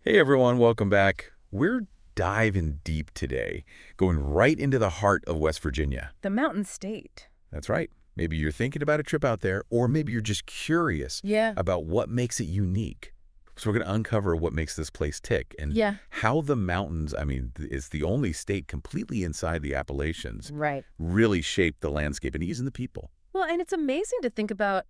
Hey everyone, welcome back. We're diving deep today, going right into the heart of West Virginia. The Mountain State. That's right. Maybe you're thinking about a trip out there, or maybe you're just curious Yeah. about what makes it unique. So we're going to uncover what makes this place tick and Yeah. how the mountains, it's the only state completely inside the Appalachians, Right. really shape the landscape and even the people. Well, and it's amazing to think about.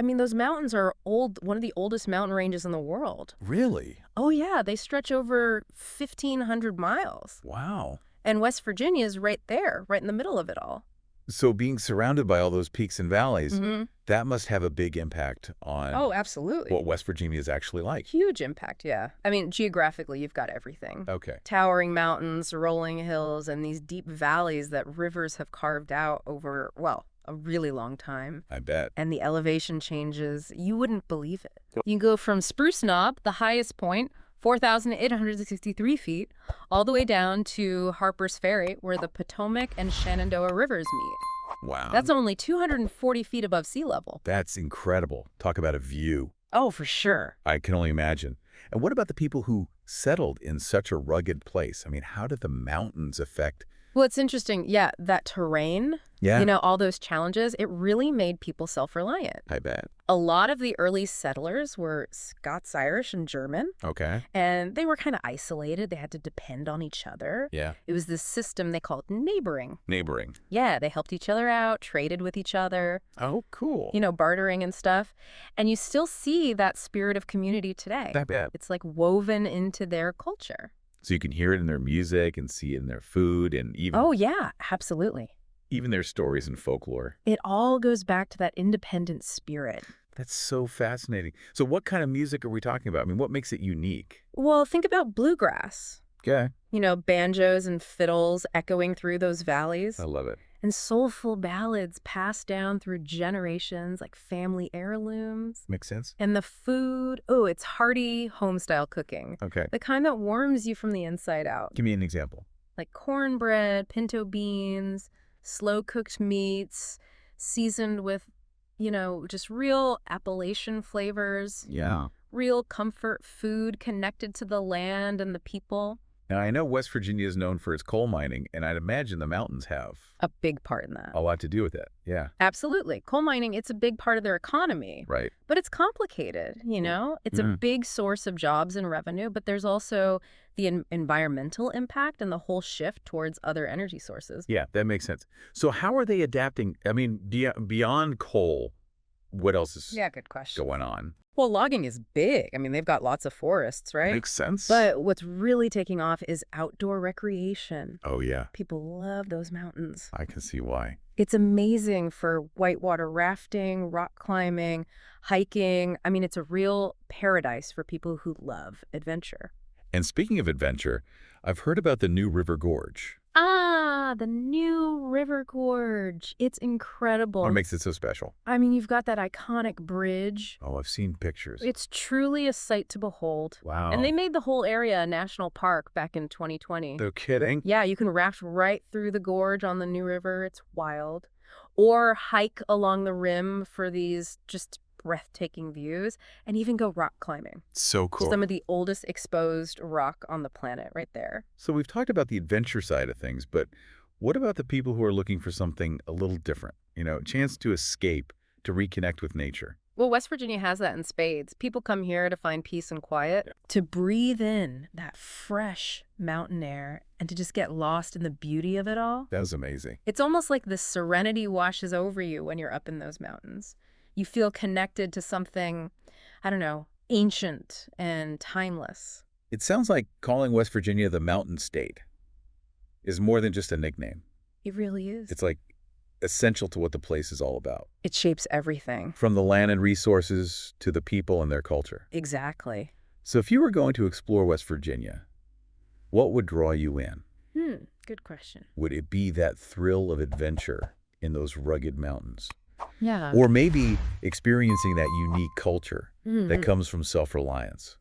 Those mountains are one of the oldest mountain ranges in the world. Really? Oh, yeah. They stretch over 1,500 miles. Wow. And West Virginia is right there, right in the middle of it all. So being surrounded by all those peaks and valleys, Mm-hmm. that must have a big impact on Oh, absolutely. what West Virginia is actually like. Huge impact, yeah. Geographically, you've got everything. Okay. Towering mountains, rolling hills, and these deep valleys that rivers have carved out over, well, a really long time. I bet. And the elevation changes, you wouldn't believe it. You can go from Spruce Knob, the highest point, 4,863 feet, all the way down to Harper's Ferry, where the Potomac and Shenandoah rivers meet. Wow. That's only 240 feet above sea level. That's incredible. Talk about a view. Oh, for sure. I can only imagine. And what about the people who settled in such a rugged place? How did the mountains affect? Well, it's interesting. Yeah, that terrain, Yeah. all those challenges, it really made people self-reliant. I bet. A lot of the early settlers were Scots-Irish and German, Okay. and they were kind of isolated. They had to depend on each other. Yeah. It was this system they called neighboring. Neighboring. Yeah, they helped each other out, traded with each other, Oh, cool. bartering and stuff. And you still see that spirit of community today. I bet. It's like woven into their culture. So you can hear it in their music and see it in their food and Oh, yeah, absolutely. even their stories and folklore. It all goes back to that independent spirit. That's so fascinating. So what kind of music are we talking about? What makes it unique? Well, think about bluegrass. Okay. Banjos and fiddles echoing through those valleys. I love it. And soulful ballads passed down through generations, like family heirlooms. Makes sense? And the food, oh, it's hearty homestyle cooking. Okay. The kind that warms you from the inside out. Give me an example. Like cornbread, pinto beans, slow-cooked meats, seasoned with, just real Appalachian flavors. Yeah. Real comfort food connected to the land and the people. Now, I know West Virginia is known for its coal mining, and I'd imagine the mountains have A big part in that. a lot to do with it. Yeah, Absolutely. Coal mining, it's a big part of their economy. right. But it's complicated, It's a Yeah. big source of jobs and revenue, but there's also the environmental impact and the whole shift towards other energy sources. Yeah, that makes sense. So how are they adapting? Beyond coal, what else is Good question. going on? Well, logging is big. They've got lots of forests, right? Makes sense. But what's really taking off is outdoor recreation. Oh, yeah, People love those mountains. I can see why. It's amazing for whitewater rafting, rock climbing, hiking. It's a real paradise for people who love adventure. And speaking of adventure, I've heard about the new River Gorge. Ah, the new River Gorge. It's incredible. What makes it so special? You've got that iconic bridge. Oh, I've seen pictures. It's truly a sight to behold. Wow. And they made the whole area a national park back in 2020. No kidding? Yeah, you can raft right through the gorge on the new river. It's wild. Or hike along the rim for these just breathtaking views, and even go rock climbing. So To cool. some of the oldest exposed rock on the planet right there. So we've talked about the adventure side of things, but what about the people who are looking for something a little different? A chance to escape, to reconnect with nature. Well, West Virginia has that in spades. People come here to find peace and quiet, to breathe in that fresh mountain air, and to just get lost in the beauty of it all. That was amazing. It's almost like the serenity washes over you when you're up in those mountains. You feel connected to something, ancient and timeless. It sounds like calling West Virginia the Mountain State is more than just a nickname. It really is. It's like essential to what the place is all about. It shapes everything. From the land and resources to the people and their culture. Exactly. So if you were going to explore West Virginia, what would draw you in? Good question. Would it be that thrill of adventure in those rugged mountains? Yeah. Or maybe experiencing that unique culture that Mhm. comes from self-reliance?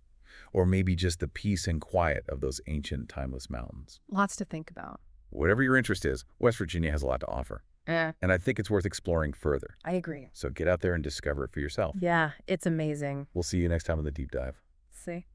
Or maybe just the peace and quiet of those ancient, timeless mountains? Lots to think about. Whatever your interest is, West Virginia has a lot to offer. And I think it's worth exploring further. I agree. So get out there and discover it for yourself. Yeah, it's amazing. We'll see you next time on The Deep Dive. See?